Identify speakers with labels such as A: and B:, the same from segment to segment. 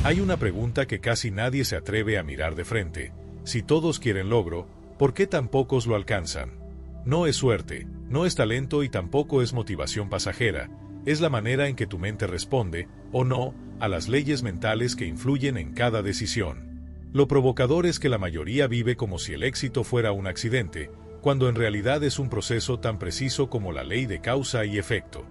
A: Hay una pregunta que casi nadie se atreve a mirar de frente. Si todos quieren logro, ¿por qué tan pocos lo alcanzan? No es suerte, no es talento y tampoco es motivación pasajera. Es la manera en que tu mente responde, o no, a las leyes mentales que influyen en cada decisión. Lo provocador es que la mayoría vive como si el éxito fuera un accidente, cuando en realidad es un proceso tan preciso como la ley de causa y efecto.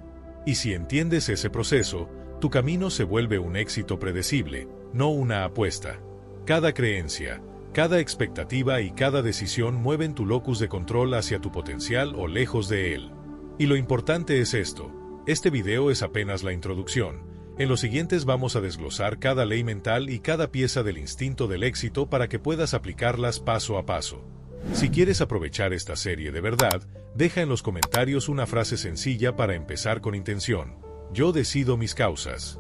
A: Y si entiendes ese proceso, tu camino se vuelve un éxito predecible, no una apuesta. Cada creencia, cada expectativa y cada decisión mueven tu locus de control hacia tu potencial o lejos de él. Y lo importante es esto. Este video es apenas la introducción. En los siguientes vamos a desglosar cada ley mental y cada pieza del instinto del éxito para que puedas aplicarlas paso a paso. Si quieres aprovechar esta serie de verdad, deja en los comentarios una frase sencilla para empezar con intención. Yo decido mis causas.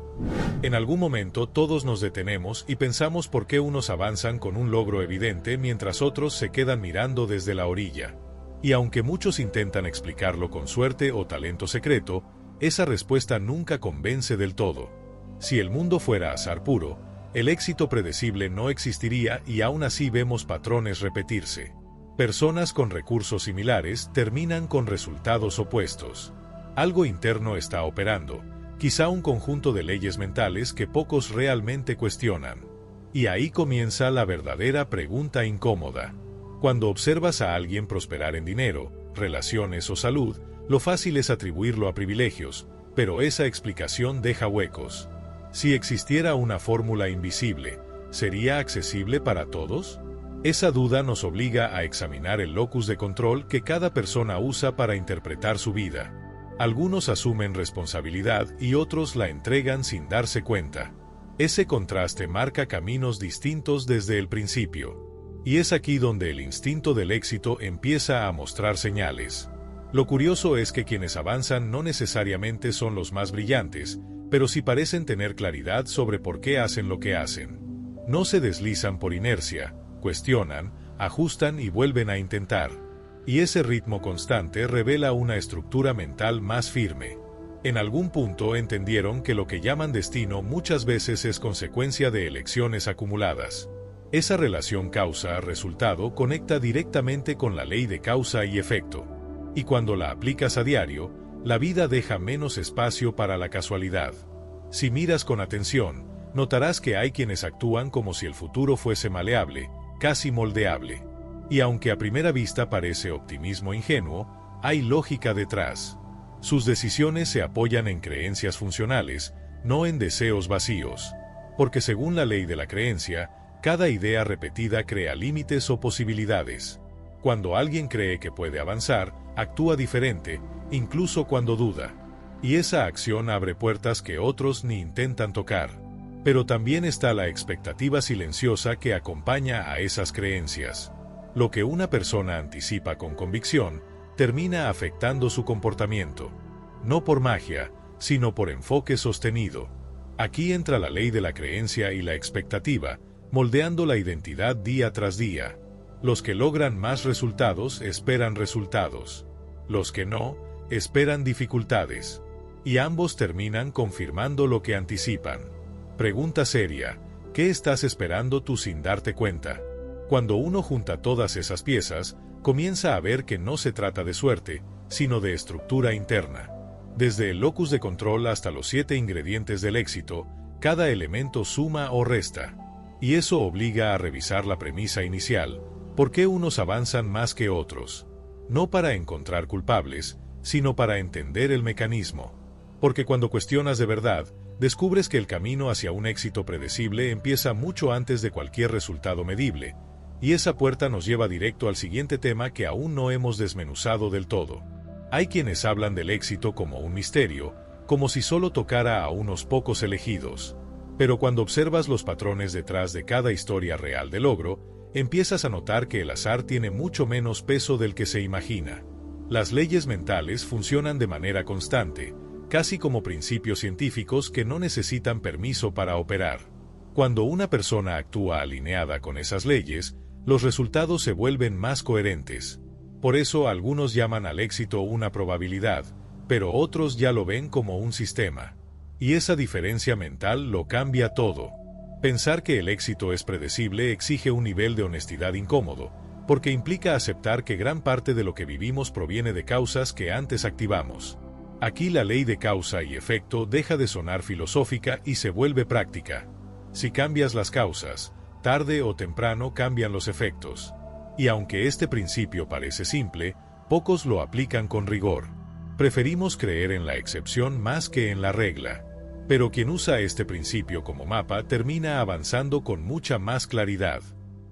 A: En algún momento todos nos detenemos y pensamos por qué unos avanzan con un logro evidente mientras otros se quedan mirando desde la orilla. Y aunque muchos intentan explicarlo con suerte o talento secreto, esa respuesta nunca convence del todo. Si el mundo fuera azar puro, el éxito predecible no existiría y aún así vemos patrones repetirse. Personas con recursos similares terminan con resultados opuestos. Algo interno está operando, quizá un conjunto de leyes mentales que pocos realmente cuestionan. Y ahí comienza la verdadera pregunta incómoda. Cuando observas a alguien prosperar en dinero, relaciones o salud, lo fácil es atribuirlo a privilegios, pero esa explicación deja huecos. Si existiera una fórmula invisible, ¿sería accesible para todos? Esa duda nos obliga a examinar el locus de control que cada persona usa para interpretar su vida. Algunos asumen responsabilidad y otros la entregan sin darse cuenta. Ese contraste marca caminos distintos desde el principio. Y es aquí donde el instinto del éxito empieza a mostrar señales. Lo curioso es que quienes avanzan no necesariamente son los más brillantes, pero sí parecen tener claridad sobre por qué hacen lo que hacen. No se deslizan por inercia, cuestionan, ajustan y vuelven a intentar. Y ese ritmo constante revela una estructura mental más firme. En algún punto entendieron que lo que llaman destino muchas veces es consecuencia de elecciones acumuladas. Esa relación causa-resultado conecta directamente con la ley de causa y efecto. Y cuando la aplicas a diario, la vida deja menos espacio para la casualidad. Si miras con atención, notarás que hay quienes actúan como si el futuro fuese maleable, casi moldeable. Y aunque a primera vista parece optimismo ingenuo, hay lógica detrás. Sus decisiones se apoyan en creencias funcionales, no en deseos vacíos. Porque según la ley de la creencia, cada idea repetida crea límites o posibilidades. Cuando alguien cree que puede avanzar, actúa diferente, incluso cuando duda. Y esa acción abre puertas que otros ni intentan tocar. Pero también está la expectativa silenciosa que acompaña a esas creencias. Lo que una persona anticipa con convicción, termina afectando su comportamiento. No por magia, sino por enfoque sostenido. Aquí entra la ley de la creencia y la expectativa, moldeando la identidad día tras día. Los que logran más resultados esperan resultados. Los que no, esperan dificultades. Y ambos terminan confirmando lo que anticipan. Pregunta seria, ¿qué estás esperando tú sin darte cuenta? Cuando uno junta todas esas piezas, comienza a ver que no se trata de suerte, sino de estructura interna. Desde el locus de control hasta los 7 ingredientes del éxito, cada elemento suma o resta. Y eso obliga a revisar la premisa inicial. ¿Por qué unos avanzan más que otros? No para encontrar culpables, sino para entender el mecanismo. Porque cuando cuestionas de verdad, descubres que el camino hacia un éxito predecible empieza mucho antes de cualquier resultado medible. Y esa puerta nos lleva directo al siguiente tema que aún no hemos desmenuzado del todo. Hay quienes hablan del éxito como un misterio, como si solo tocara a unos pocos elegidos. Pero cuando observas los patrones detrás de cada historia real de logro, empiezas a notar que el azar tiene mucho menos peso del que se imagina. Las leyes mentales funcionan de manera constante, casi como principios científicos que no necesitan permiso para operar. Cuando una persona actúa alineada con esas leyes, los resultados se vuelven más coherentes. Por eso algunos llaman al éxito una probabilidad, pero otros ya lo ven como un sistema. Y esa diferencia mental lo cambia todo. Pensar que el éxito es predecible exige un nivel de honestidad incómodo, porque implica aceptar que gran parte de lo que vivimos proviene de causas que antes activamos. Aquí la ley de causa y efecto deja de sonar filosófica y se vuelve práctica. Si cambias las causas, tarde o temprano cambian los efectos. Y aunque este principio parece simple, pocos lo aplican con rigor. Preferimos creer en la excepción más que en la regla. Pero quien usa este principio como mapa termina avanzando con mucha más claridad.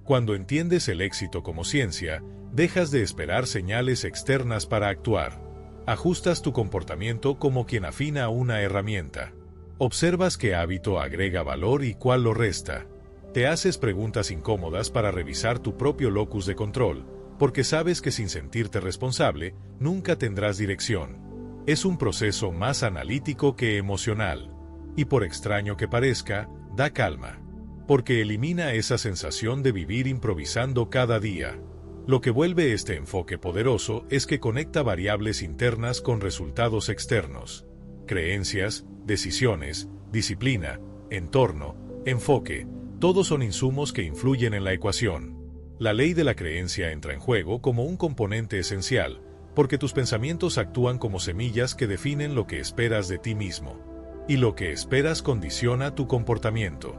A: Cuando entiendes el éxito como ciencia, dejas de esperar señales externas para actuar. Ajustas tu comportamiento como quien afina una herramienta. Observas qué hábito agrega valor y cuál lo resta. Te haces preguntas incómodas para revisar tu propio locus de control, porque sabes que sin sentirte responsable, nunca tendrás dirección. Es un proceso más analítico que emocional. Y por extraño que parezca, da calma. Porque elimina esa sensación de vivir improvisando cada día. Lo que vuelve este enfoque poderoso es que conecta variables internas con resultados externos. Creencias, decisiones, disciplina, entorno, enfoque, todos son insumos que influyen en la ecuación. La ley de la creencia entra en juego como un componente esencial, porque tus pensamientos actúan como semillas que definen lo que esperas de ti mismo. Y lo que esperas condiciona tu comportamiento.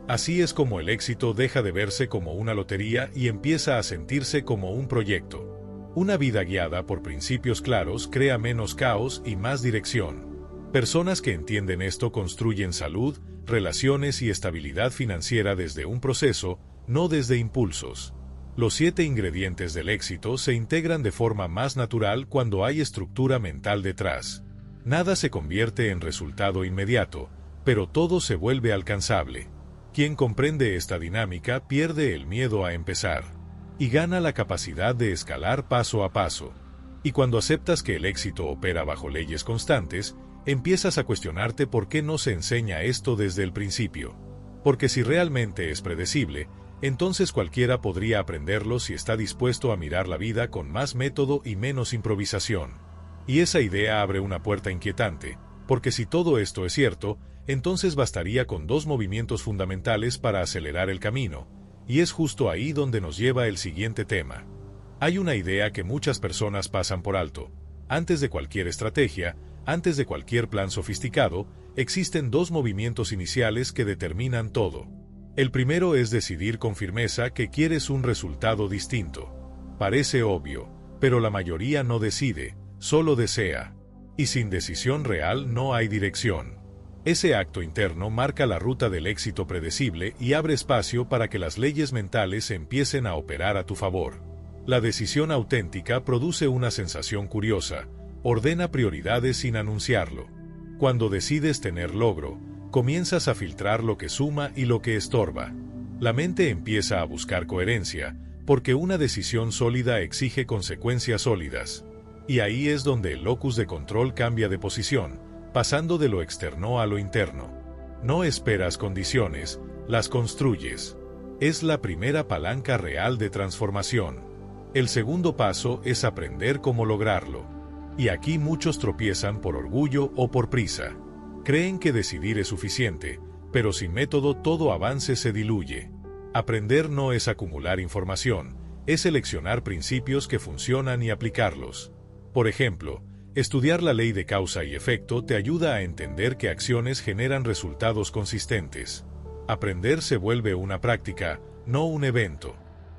A: Así es como el éxito deja de verse como una lotería y empieza a sentirse como un proyecto. Una vida guiada por principios claros crea menos caos y más dirección. Personas que entienden esto construyen salud, relaciones y estabilidad financiera desde un proceso, no desde impulsos. Los 7 ingredientes del éxito se integran de forma más natural cuando hay estructura mental detrás. Nada se convierte en resultado inmediato, pero todo se vuelve alcanzable. Quien comprende esta dinámica pierde el miedo a empezar y gana la capacidad de escalar paso a paso. Y cuando aceptas que el éxito opera bajo leyes constantes, empiezas a cuestionarte por qué no se enseña esto desde el principio. Porque si realmente es predecible, entonces cualquiera podría aprenderlo si está dispuesto a mirar la vida con más método y menos improvisación. Y esa idea abre una puerta inquietante, porque si todo esto es cierto, entonces bastaría con 2 movimientos fundamentales para acelerar el camino, y es justo ahí donde nos lleva el siguiente tema. Hay una idea que muchas personas pasan por alto. Antes de cualquier estrategia, antes de cualquier plan sofisticado, existen 2 movimientos iniciales que determinan todo. El primero es decidir con firmeza que quieres un resultado distinto. Parece obvio, pero la mayoría no decide, solo desea. Y sin decisión real no hay dirección. Ese acto interno marca la ruta del éxito predecible y abre espacio para que las leyes mentales empiecen a operar a tu favor. La decisión auténtica produce una sensación curiosa, ordena prioridades sin anunciarlo. Cuando decides tener logro, comienzas a filtrar lo que suma y lo que estorba. La mente empieza a buscar coherencia, porque una decisión sólida exige consecuencias sólidas. Y ahí es donde el locus de control cambia de posición, pasando de lo externo a lo interno. No esperas condiciones, las construyes. Es la primera palanca real de transformación. El segundo paso es aprender cómo lograrlo. Y aquí muchos tropiezan por orgullo o por prisa. Creen que decidir es suficiente, pero sin método todo avance se diluye. Aprender no es acumular información, es seleccionar principios que funcionan y aplicarlos. Por ejemplo, estudiar la ley de causa y efecto te ayuda a entender que acciones generan resultados consistentes. Aprender se vuelve una práctica, no un evento.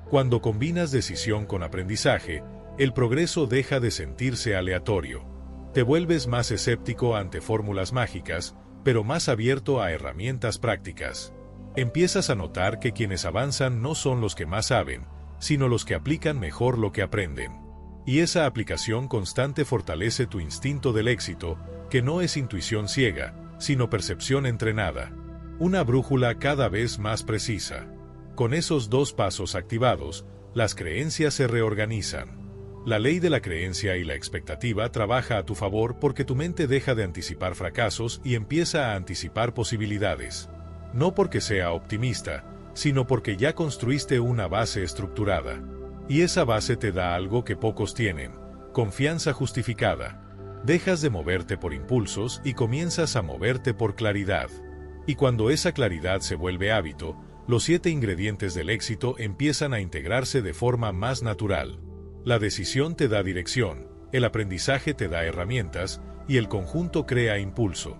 A: Cuando combinas decisión con aprendizaje, el progreso deja de sentirse aleatorio. Te vuelves más escéptico ante fórmulas mágicas, pero más abierto a herramientas prácticas. Empiezas a notar que quienes avanzan no son los que más saben, sino los que aplican mejor lo que aprenden. Y esa aplicación constante fortalece tu instinto del éxito, que no es intuición ciega, sino percepción entrenada. Una brújula cada vez más precisa. Con esos 2 pasos activados, las creencias se reorganizan. La ley de la creencia y la expectativa trabaja a tu favor porque tu mente deja de anticipar fracasos y empieza a anticipar posibilidades. No porque sea optimista, sino porque ya construiste una base estructurada. Y esa base te da algo que pocos tienen, confianza justificada. Dejas de moverte por impulsos y comienzas a moverte por claridad. Y cuando esa claridad se vuelve hábito, los 7 ingredientes del éxito empiezan a integrarse de forma más natural. La decisión te da dirección, el aprendizaje te da herramientas, y el conjunto crea impulso.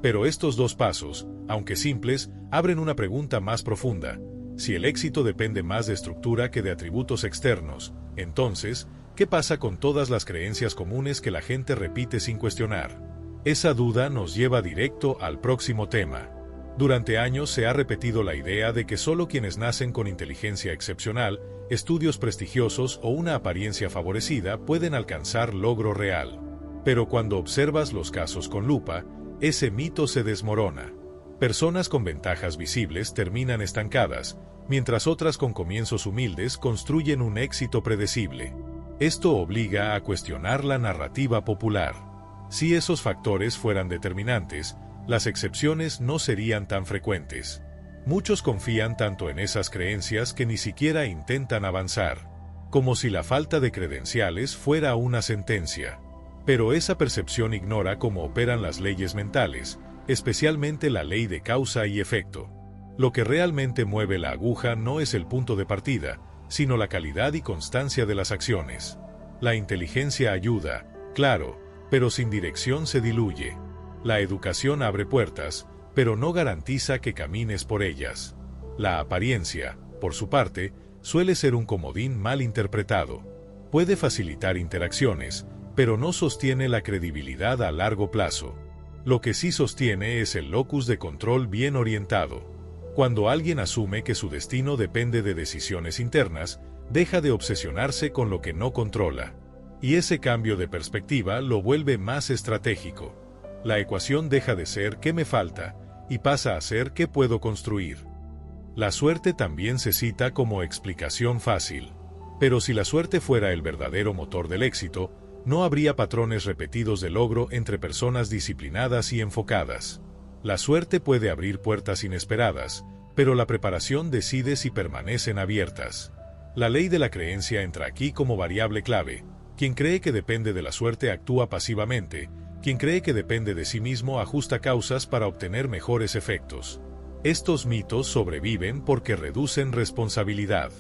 A: Pero estos 2 pasos, aunque simples, abren una pregunta más profunda. Si el éxito depende más de estructura que de atributos externos, entonces, ¿qué pasa con todas las creencias comunes que la gente repite sin cuestionar? Esa duda nos lleva directo al próximo tema. Durante años se ha repetido la idea de que solo quienes nacen con inteligencia excepcional, estudios prestigiosos o una apariencia favorecida pueden alcanzar logro real. Pero cuando observas los casos con lupa, ese mito se desmorona. Personas con ventajas visibles terminan estancadas, mientras otras con comienzos humildes construyen un éxito predecible. Esto obliga a cuestionar la narrativa popular. Si esos factores fueran determinantes, las excepciones no serían tan frecuentes. Muchos confían tanto en esas creencias que ni siquiera intentan avanzar, como si la falta de credenciales fuera una sentencia. Pero esa percepción ignora cómo operan las leyes mentales, especialmente la ley de causa y efecto. Lo que realmente mueve la aguja no es el punto de partida, sino la calidad y constancia de las acciones. La inteligencia ayuda, claro, pero sin dirección se diluye. La educación abre puertas, pero no garantiza que camines por ellas. La apariencia, por su parte, suele ser un comodín mal interpretado. Puede facilitar interacciones, pero no sostiene la credibilidad a largo plazo. Lo que sí sostiene es el locus de control bien orientado. Cuando alguien asume que su destino depende de decisiones internas, deja de obsesionarse con lo que no controla. Y ese cambio de perspectiva lo vuelve más estratégico. La ecuación deja de ser ¿qué me falta? Y pasa a ser ¿qué puedo construir? La suerte también se cita como explicación fácil. Pero si la suerte fuera el verdadero motor del éxito, no habría patrones repetidos de logro entre personas disciplinadas y enfocadas. La suerte puede abrir puertas inesperadas, pero la preparación decide si permanecen abiertas. La ley de la creencia entra aquí como variable clave. Quien cree que depende de la suerte actúa pasivamente. Quien cree que depende de sí mismo ajusta causas para obtener mejores efectos. Estos mitos sobreviven porque reducen responsabilidad.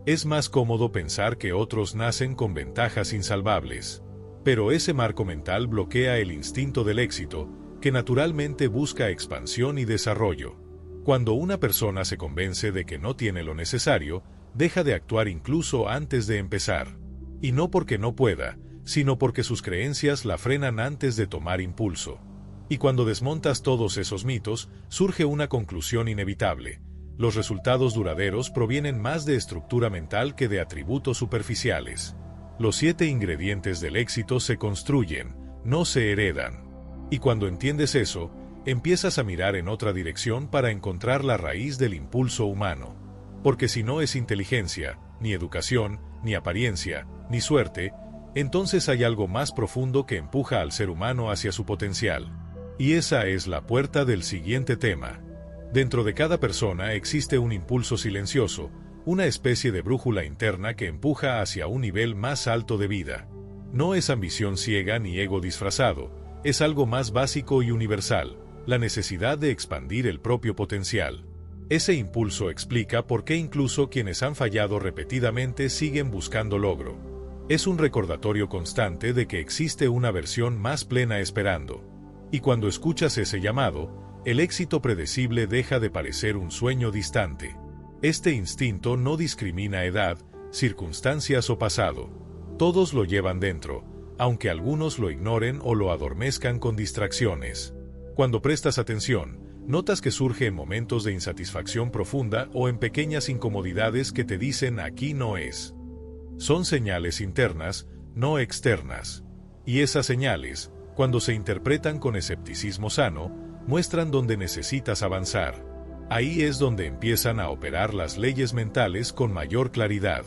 A: Es más cómodo pensar que otros nacen con ventajas insalvables. Pero ese marco mental bloquea el instinto del éxito, que naturalmente busca expansión y desarrollo. Cuando una persona se convence de que no tiene lo necesario, deja de actuar incluso antes de empezar. Y no porque no pueda, sino porque sus creencias la frenan antes de tomar impulso. Y cuando desmontas todos esos mitos, surge una conclusión inevitable. Los resultados duraderos provienen más de estructura mental que de atributos superficiales. Los 7 ingredientes del éxito se construyen, no se heredan. Y cuando entiendes eso, empiezas a mirar en otra dirección para encontrar la raíz del impulso humano. Porque si no es inteligencia, ni educación, ni apariencia, ni suerte, entonces hay algo más profundo que empuja al ser humano hacia su potencial. Y esa es la puerta del siguiente tema. Dentro de cada persona existe un impulso silencioso, una especie de brújula interna que empuja hacia un nivel más alto de vida. No es ambición ciega ni ego disfrazado, es algo más básico y universal, la necesidad de expandir el propio potencial. Ese impulso explica por qué incluso quienes han fallado repetidamente siguen buscando logro. Es un recordatorio constante de que existe una versión más plena esperando. Y cuando escuchas ese llamado, el éxito predecible deja de parecer un sueño distante. Este instinto no discrimina edad, circunstancias o pasado. Todos lo llevan dentro, aunque algunos lo ignoren o lo adormezcan con distracciones. Cuando prestas atención, notas que surge en momentos de insatisfacción profunda o en pequeñas incomodidades que te dicen aquí no es. Son señales internas, no externas. Y esas señales, cuando se interpretan con escepticismo sano, muestran dónde necesitas avanzar. Ahí es donde empiezan a operar las leyes mentales con mayor claridad.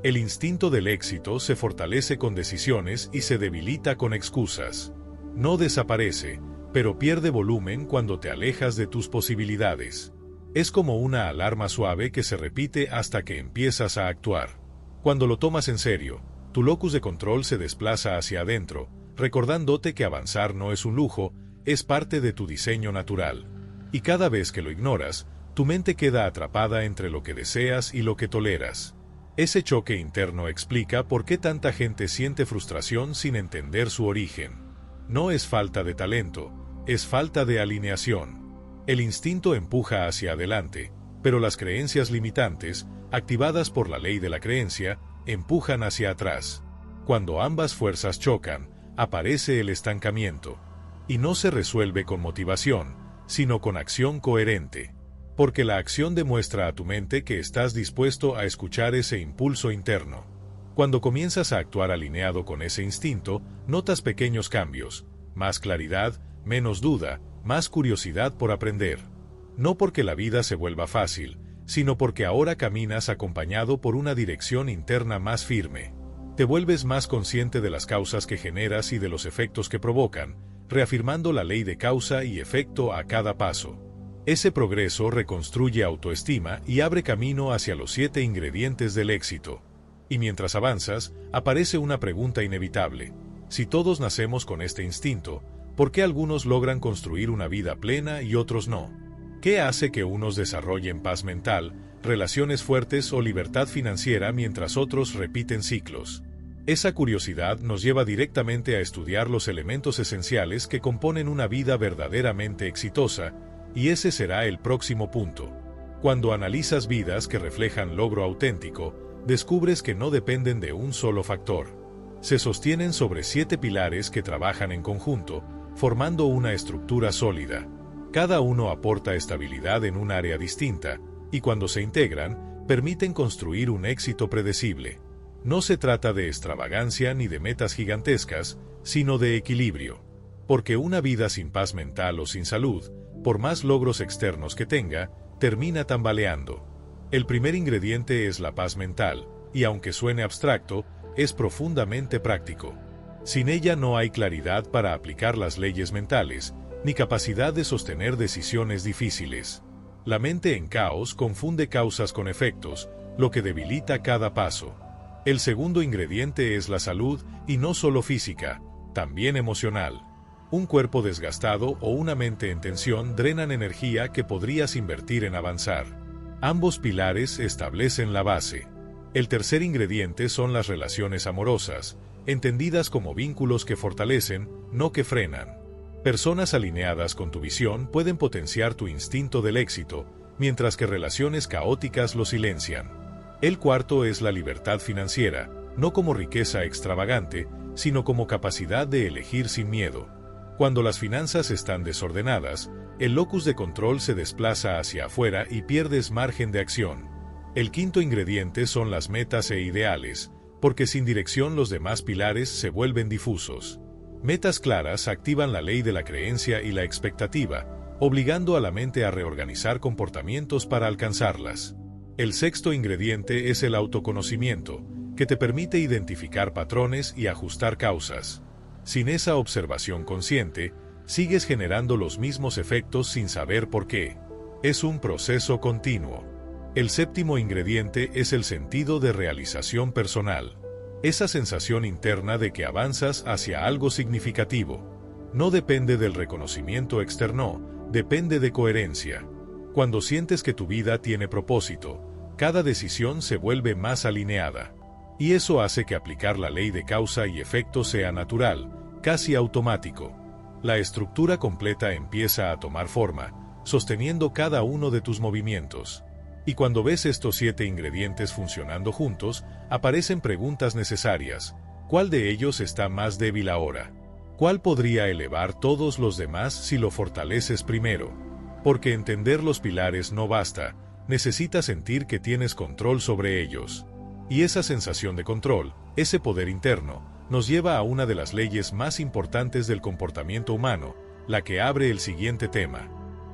A: El instinto del éxito se fortalece con decisiones y se debilita con excusas. No desaparece, pero pierde volumen cuando te alejas de tus posibilidades. Es como una alarma suave que se repite hasta que empiezas a actuar. Cuando lo tomas en serio, tu locus de control se desplaza hacia adentro, recordándote que avanzar no es un lujo, es parte de tu diseño natural. Y cada vez que lo ignoras, tu mente queda atrapada entre lo que deseas y lo que toleras. Ese choque interno explica por qué tanta gente siente frustración sin entender su origen. No es falta de talento, es falta de alineación. El instinto empuja hacia adelante, pero las creencias limitantes, activadas por la ley de la creencia, empujan hacia atrás. Cuando ambas fuerzas chocan, aparece el estancamiento. Y no se resuelve con motivación, sino con acción coherente. Porque la acción demuestra a tu mente que estás dispuesto a escuchar ese impulso interno. Cuando comienzas a actuar alineado con ese instinto, notas pequeños cambios, más claridad, menos duda, más curiosidad por aprender. No porque la vida se vuelva fácil, sino porque ahora caminas acompañado por una dirección interna más firme. Te vuelves más consciente de las causas que generas y de los efectos que provocan, reafirmando la ley de causa y efecto a cada paso. Ese progreso reconstruye autoestima y abre camino hacia los 7 ingredientes del éxito. Y mientras avanzas, aparece una pregunta inevitable. Si todos nacemos con este instinto, ¿por qué algunos logran construir una vida plena y otros no? ¿Qué hace que unos desarrollen paz mental, relaciones fuertes o libertad financiera mientras otros repiten ciclos? Esa curiosidad nos lleva directamente a estudiar los elementos esenciales que componen una vida verdaderamente exitosa, y ese será el próximo punto. Cuando analizas vidas que reflejan logro auténtico, descubres que no dependen de un solo factor. Se sostienen sobre 7 pilares que trabajan en conjunto, formando una estructura sólida. Cada uno aporta estabilidad en un área distinta, y cuando se integran, permiten construir un éxito predecible. No se trata de extravagancia ni de metas gigantescas, sino de equilibrio. Porque una vida sin paz mental o sin salud, por más logros externos que tenga, termina tambaleando. El primer ingrediente es la paz mental, y aunque suene abstracto, es profundamente práctico. Sin ella no hay claridad para aplicar las leyes mentales, ni capacidad de sostener decisiones difíciles. La mente en caos confunde causas con efectos, lo que debilita cada paso. El segundo ingrediente es la salud, y no solo física, también emocional. Un cuerpo desgastado o una mente en tensión drenan energía que podrías invertir en avanzar. Ambos pilares establecen la base. El tercer ingrediente son las relaciones amorosas, entendidas como vínculos que fortalecen, no que frenan. Personas alineadas con tu visión pueden potenciar tu instinto del éxito, mientras que relaciones caóticas lo silencian. El cuarto es la libertad financiera, no como riqueza extravagante, sino como capacidad de elegir sin miedo. Cuando las finanzas están desordenadas, el locus de control se desplaza hacia afuera y pierdes margen de acción. El quinto ingrediente son las metas e ideales, porque sin dirección los demás pilares se vuelven difusos. Metas claras activan la ley de la creencia y la expectativa, obligando a la mente a reorganizar comportamientos para alcanzarlas. El sexto ingrediente es el autoconocimiento, que te permite identificar patrones y ajustar causas. Sin esa observación consciente, sigues generando los mismos efectos sin saber por qué. Es un proceso continuo. El séptimo ingrediente es el sentido de realización personal. Esa sensación interna de que avanzas hacia algo significativo. No depende del reconocimiento externo, depende de coherencia. Cuando sientes que tu vida tiene propósito, cada decisión se vuelve más alineada. Y eso hace que aplicar la ley de causa y efecto sea natural, casi automático. La estructura completa empieza a tomar forma, sosteniendo cada uno de tus movimientos. Y cuando ves estos 7 ingredientes funcionando juntos, aparecen preguntas necesarias. ¿Cuál de ellos está más débil ahora? ¿Cuál podría elevar todos los demás si lo fortaleces primero? Porque entender los pilares no basta, necesitas sentir que tienes control sobre ellos. Y esa sensación de control, ese poder interno, nos lleva a una de las leyes más importantes del comportamiento humano, la que abre el siguiente tema.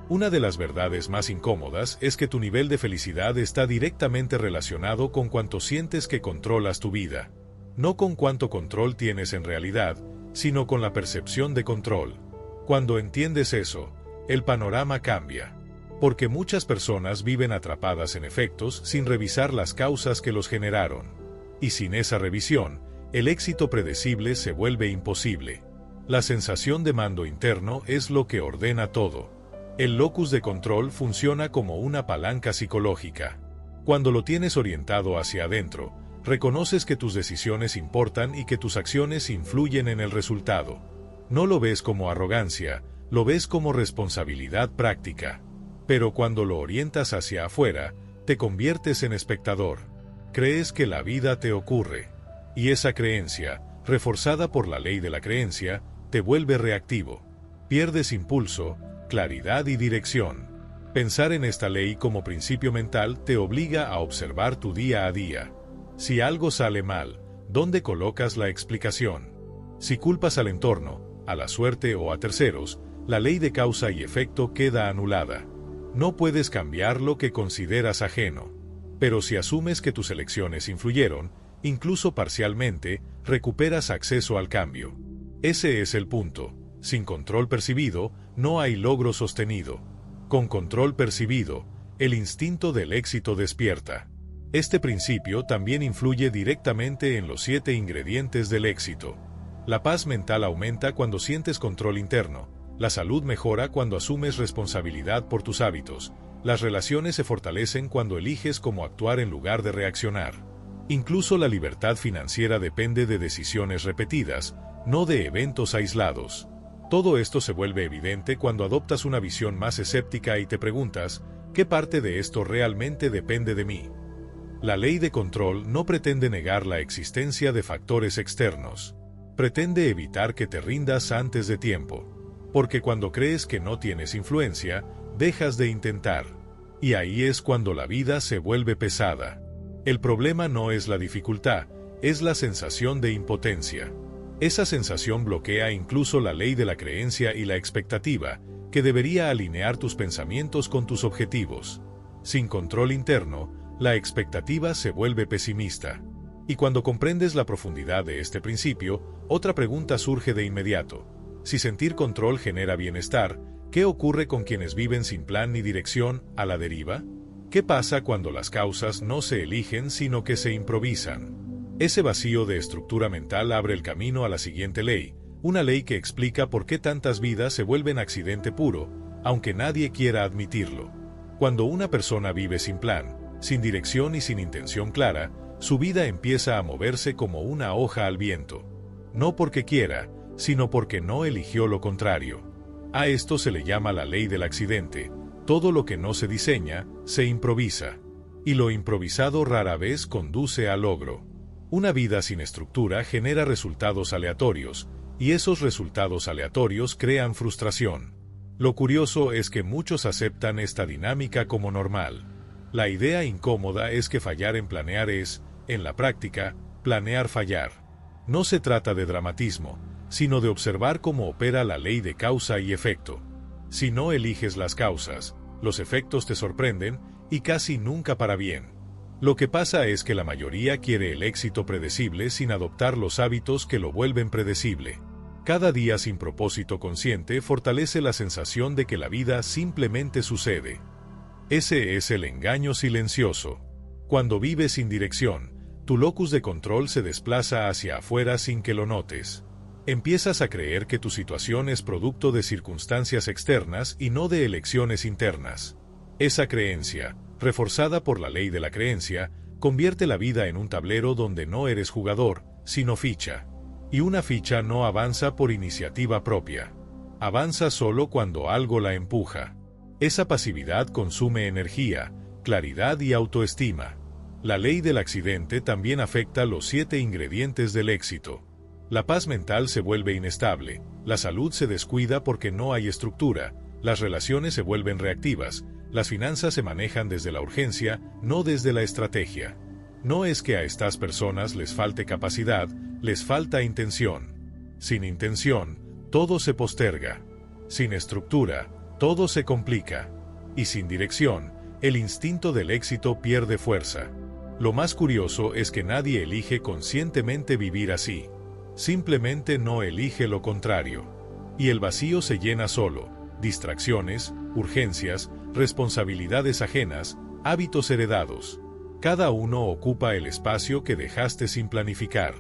A: Una de las verdades más incómodas es que tu nivel de felicidad está directamente relacionado con cuánto sientes que controlas tu vida. No con cuánto control tienes en realidad, sino con la percepción de control. Cuando entiendes eso, el panorama cambia. Porque muchas personas viven atrapadas en efectos sin revisar las causas que los generaron. Y sin esa revisión, el éxito predecible se vuelve imposible. La sensación de mando interno es lo que ordena todo. El locus de control funciona como una palanca psicológica. Cuando lo tienes orientado hacia adentro, reconoces que tus decisiones importan y que tus acciones influyen en el resultado. No lo ves como arrogancia, lo ves como responsabilidad práctica. Pero cuando lo orientas hacia afuera, te conviertes en espectador. Crees que la vida te ocurre. Y esa creencia, reforzada por la ley de la creencia, te vuelve reactivo. Pierdes impulso, claridad y dirección. Pensar en esta ley como principio mental te obliga a observar tu día a día. Si algo sale mal, ¿dónde colocas la explicación? Si culpas al entorno, a la suerte o a terceros, la ley de causa y efecto queda anulada. No puedes cambiar lo que consideras ajeno. Pero si asumes que tus elecciones influyeron, incluso parcialmente, recuperas acceso al cambio. Ese es el punto. Sin control percibido, no hay logro sostenido. Con control percibido, el instinto del éxito despierta. Este principio también influye directamente en los 7 ingredientes del éxito. La paz mental aumenta cuando sientes control interno. La salud mejora cuando asumes responsabilidad por tus hábitos. Las relaciones se fortalecen cuando eliges cómo actuar en lugar de reaccionar. Incluso la libertad financiera depende de decisiones repetidas, no de eventos aislados. Todo esto se vuelve evidente cuando adoptas una visión más escéptica y te preguntas, ¿qué parte de esto realmente depende de mí? La ley de control no pretende negar la existencia de factores externos. Pretende evitar que te rindas antes de tiempo. Porque cuando crees que no tienes influencia, dejas de intentar. Y ahí es cuando la vida se vuelve pesada. El problema no es la dificultad, es la sensación de impotencia. Esa sensación bloquea incluso la ley de la creencia y la expectativa, que debería alinear tus pensamientos con tus objetivos. Sin control interno, la expectativa se vuelve pesimista. Y cuando comprendes la profundidad de este principio, otra pregunta surge de inmediato. Si sentir control genera bienestar, ¿qué ocurre con quienes viven sin plan ni dirección, a la deriva? ¿Qué pasa cuando las causas no se eligen sino que se improvisan? Ese vacío de estructura mental abre el camino a la siguiente ley, una ley que explica por qué tantas vidas se vuelven accidente puro, aunque nadie quiera admitirlo. Cuando una persona vive sin plan, sin dirección y sin intención clara, su vida empieza a moverse como una hoja al viento. No porque quiera, sino porque no eligió lo contrario. A esto se le llama la ley del accidente. Todo lo que no se diseña, se improvisa. Y lo improvisado rara vez conduce al logro. Una vida sin estructura genera resultados aleatorios, y esos resultados aleatorios crean frustración. Lo curioso es que muchos aceptan esta dinámica como normal. La idea incómoda es que fallar en planear es, en la práctica, planear fallar. No se trata de dramatismo, sino de observar cómo opera la ley de causa y efecto. Si no eliges las causas, los efectos te sorprenden, y casi nunca para bien. Lo que pasa es que la mayoría quiere el éxito predecible sin adoptar los hábitos que lo vuelven predecible. Cada día sin propósito consciente fortalece la sensación de que la vida simplemente sucede. Ese es el engaño silencioso. Cuando vives sin dirección, tu locus de control se desplaza hacia afuera sin que lo notes. Empiezas a creer que tu situación es producto de circunstancias externas y no de elecciones internas. Esa creencia, reforzada por la ley de la creencia, convierte la vida en un tablero donde no eres jugador, sino ficha. Y una ficha no avanza por iniciativa propia. Avanza solo cuando algo la empuja. Esa pasividad consume energía, claridad y autoestima. La ley del accidente también afecta los 7 ingredientes del éxito. La paz mental se vuelve inestable, la salud se descuida porque no hay estructura, las relaciones se vuelven reactivas, las finanzas se manejan desde la urgencia, no desde la estrategia. No es que a estas personas les falte capacidad, les falta intención. Sin intención, todo se posterga. Sin estructura, todo se complica. Y sin dirección, el instinto del éxito pierde fuerza. Lo más curioso es que nadie elige conscientemente vivir así. Simplemente no elige lo contrario. Y el vacío se llena solo. Distracciones, urgencias, responsabilidades ajenas, hábitos heredados. Cada uno ocupa el espacio que dejaste sin planificar.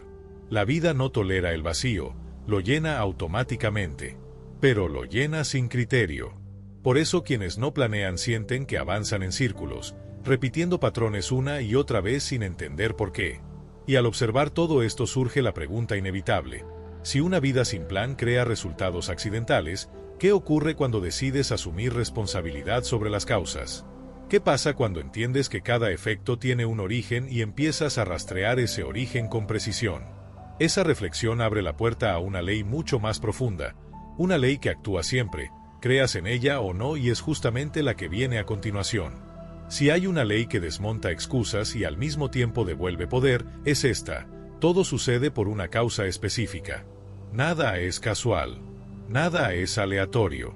A: La vida no tolera el vacío, lo llena automáticamente. Pero lo llena sin criterio. Por eso quienes no planean sienten que avanzan en círculos, repitiendo patrones una y otra vez sin entender por qué. Y al observar todo esto surge la pregunta inevitable: si una vida sin plan crea resultados accidentales, ¿qué ocurre cuando decides asumir responsabilidad sobre las causas? ¿Qué pasa cuando entiendes que cada efecto tiene un origen y empiezas a rastrear ese origen con precisión? Esa reflexión abre la puerta a una ley mucho más profunda, una ley que actúa siempre, creas en ella o no, y es justamente la que viene a continuación. Si hay una ley que desmonta excusas y al mismo tiempo devuelve poder, es esta: todo sucede por una causa específica. Nada es casual. Nada es aleatorio.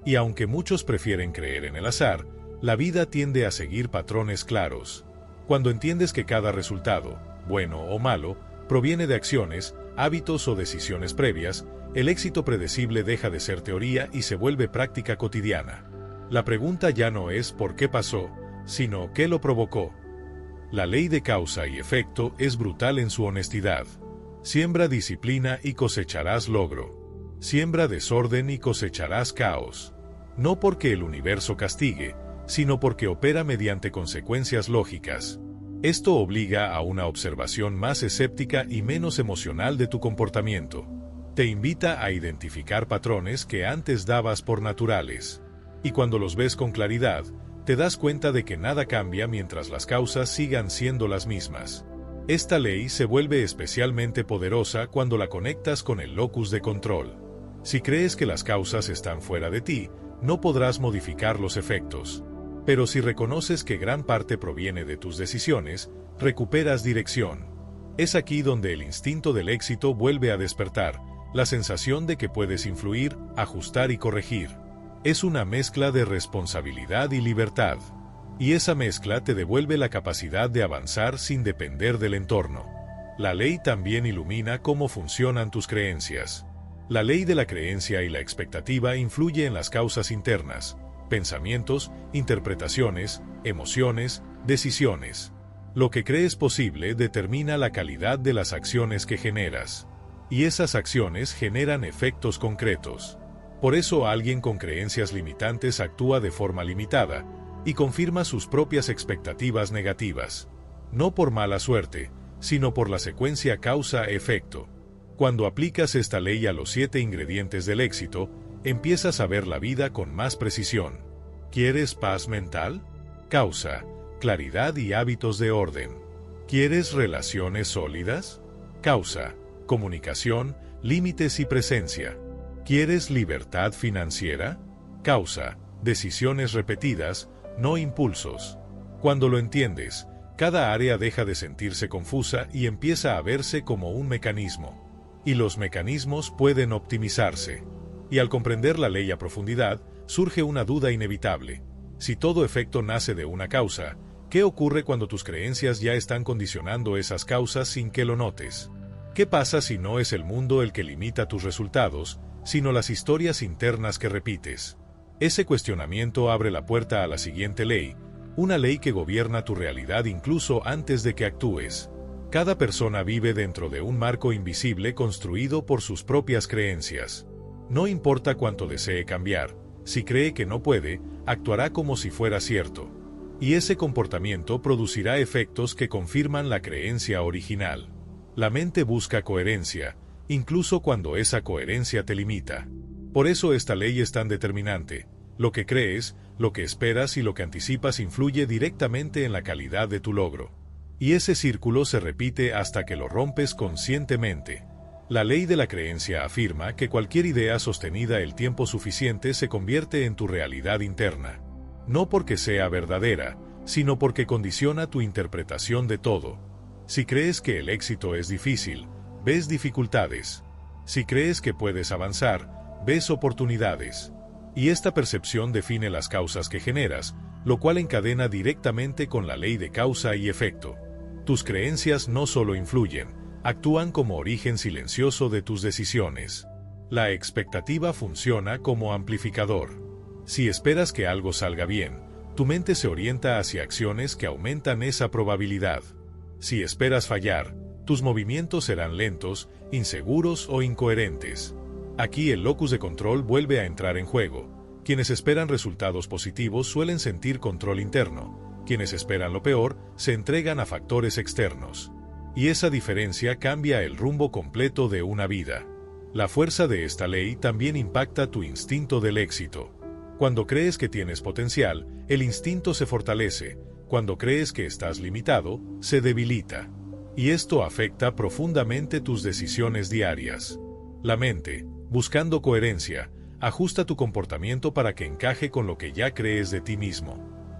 A: Y aunque muchos prefieren creer en el azar, la vida tiende a seguir patrones claros. Cuando entiendes que cada resultado, bueno o malo, proviene de acciones, hábitos o decisiones previas, el éxito predecible deja de ser teoría y se vuelve práctica cotidiana. La pregunta ya no es ¿por qué pasó?, sino ¿qué lo provocó? La ley de causa y efecto es brutal en su honestidad. Siembra disciplina y cosecharás logro. Siembra desorden y cosecharás caos. No porque el universo castigue, sino porque opera mediante consecuencias lógicas. Esto obliga a una observación más escéptica y menos emocional de tu comportamiento. Te invita a identificar patrones que antes dabas por naturales. Y cuando los ves con claridad, te das cuenta de que nada cambia mientras las causas sigan siendo las mismas. Esta ley se vuelve especialmente poderosa cuando la conectas con el locus de control. Si crees que las causas están fuera de ti, no podrás modificar los efectos. Pero si reconoces que gran parte proviene de tus decisiones, recuperas dirección. Es aquí donde el instinto del éxito vuelve a despertar, la sensación de que puedes influir, ajustar y corregir. Es una mezcla de responsabilidad y libertad. Y esa mezcla te devuelve la capacidad de avanzar sin depender del entorno. La ley también ilumina cómo funcionan tus creencias. La ley de la creencia y la expectativa influye en las causas internas, pensamientos, interpretaciones, emociones, decisiones. Lo que crees posible determina la calidad de las acciones que generas. Y esas acciones generan efectos concretos. Por eso alguien con creencias limitantes actúa de forma limitada y confirma sus propias expectativas negativas. No por mala suerte, sino por la secuencia causa-efecto. Cuando aplicas esta ley a los 7 ingredientes del éxito, empiezas a ver la vida con más precisión. ¿Quieres paz mental? Causa, claridad y hábitos de orden. ¿Quieres relaciones sólidas? Causa, comunicación, límites y presencia. ¿Quieres libertad financiera? Causa, decisiones repetidas, no impulsos. Cuando lo entiendes, cada área deja de sentirse confusa y empieza a verse como un mecanismo. Y los mecanismos pueden optimizarse. Y al comprender la ley a profundidad, surge una duda inevitable. Si todo efecto nace de una causa, ¿qué ocurre cuando tus creencias ya están condicionando esas causas sin que lo notes? ¿Qué pasa si no es el mundo el que limita tus resultados, sino las historias internas que repites? Ese cuestionamiento abre la puerta a la siguiente ley, una ley que gobierna tu realidad incluso antes de que actúes. Cada persona vive dentro de un marco invisible construido por sus propias creencias. No importa cuánto desee cambiar, si cree que no puede, actuará como si fuera cierto. Y ese comportamiento producirá efectos que confirman la creencia original. La mente busca coherencia, incluso cuando esa coherencia te limita. Por eso esta ley es tan determinante. Lo que crees, lo que esperas y lo que anticipas influye directamente en la calidad de tu logro. Y ese círculo se repite hasta que lo rompes conscientemente. La ley de la creencia afirma que cualquier idea sostenida el tiempo suficiente se convierte en tu realidad interna. No porque sea verdadera, sino porque condiciona tu interpretación de todo. Si crees que el éxito es difícil, ves dificultades. Si crees que puedes avanzar, ves oportunidades. Y esta percepción define las causas que generas, lo cual encadena directamente con la ley de causa y efecto. Tus creencias no solo influyen, actúan como origen silencioso de tus decisiones. La expectativa funciona como amplificador. Si esperas que algo salga bien, tu mente se orienta hacia acciones que aumentan esa probabilidad. Si esperas fallar, tus movimientos serán lentos, inseguros o incoherentes. Aquí el locus de control vuelve a entrar en juego. Quienes esperan resultados positivos suelen sentir control interno. Quienes esperan lo peor se entregan a factores externos. Y esa diferencia cambia el rumbo completo de una vida. La fuerza de esta ley también impacta tu instinto del éxito. Cuando crees que tienes potencial, el instinto se fortalece. Cuando crees que estás limitado, se debilita. Y esto afecta profundamente tus decisiones diarias. La mente, buscando coherencia, ajusta tu comportamiento para que encaje con lo que ya crees de ti mismo.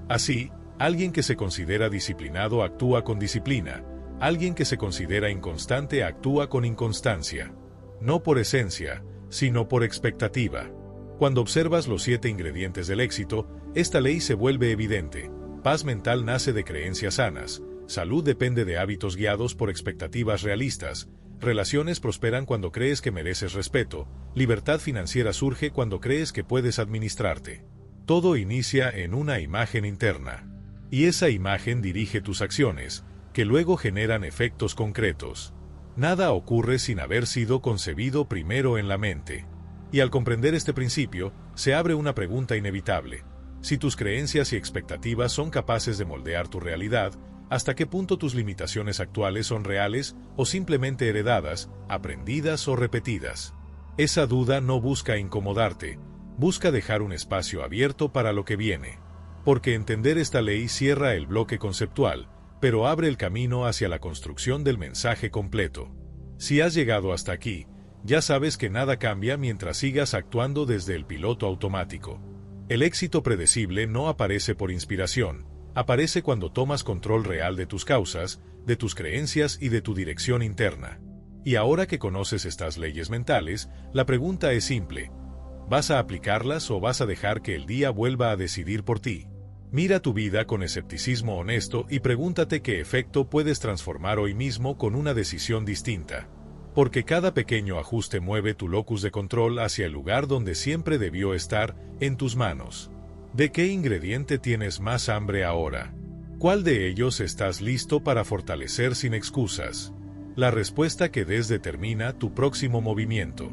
A: Así, alguien que se considera disciplinado actúa con disciplina. Alguien que se considera inconstante actúa con inconstancia. No por esencia, sino por expectativa. Cuando observas los 7 ingredientes del éxito, esta ley se vuelve evidente. Paz mental nace de creencias sanas. Salud depende de hábitos guiados por expectativas realistas. Relaciones prosperan cuando crees que mereces respeto. Libertad financiera surge cuando crees que puedes administrarte. Todo inicia en una imagen interna. Y esa imagen dirige tus acciones, que luego generan efectos concretos. Nada ocurre sin haber sido concebido primero en la mente. Y al comprender este principio, se abre una pregunta inevitable. Si tus creencias y expectativas son capaces de moldear tu realidad, ¿hasta qué punto tus limitaciones actuales son reales o simplemente heredadas, aprendidas o repetidas? Esa duda no busca incomodarte, busca dejar un espacio abierto para lo que viene. Porque entender esta ley cierra el bloque conceptual, pero abre el camino hacia la construcción del mensaje completo. Si has llegado hasta aquí, ya sabes que nada cambia mientras sigas actuando desde el piloto automático. El éxito predecible no aparece por inspiración, aparece cuando tomas control real de tus causas, de tus creencias y de tu dirección interna. Y ahora que conoces estas leyes mentales, la pregunta es simple: ¿vas a aplicarlas o vas a dejar que el día vuelva a decidir por ti? Mira tu vida con escepticismo honesto y pregúntate qué efecto puedes transformar hoy mismo con una decisión distinta. Porque cada pequeño ajuste mueve tu locus de control hacia el lugar donde siempre debió estar, en tus manos. ¿De qué ingrediente tienes más hambre ahora? ¿Cuál de ellos estás listo para fortalecer sin excusas? La respuesta que des determina tu próximo movimiento.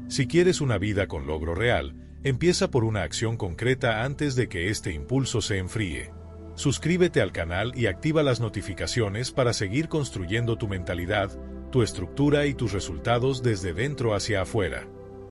A: Si quieres una vida con logro real, empieza por una acción concreta antes de que este impulso se enfríe. Suscríbete al canal y activa las notificaciones para seguir construyendo tu mentalidad, tu estructura y tus resultados desde dentro hacia afuera.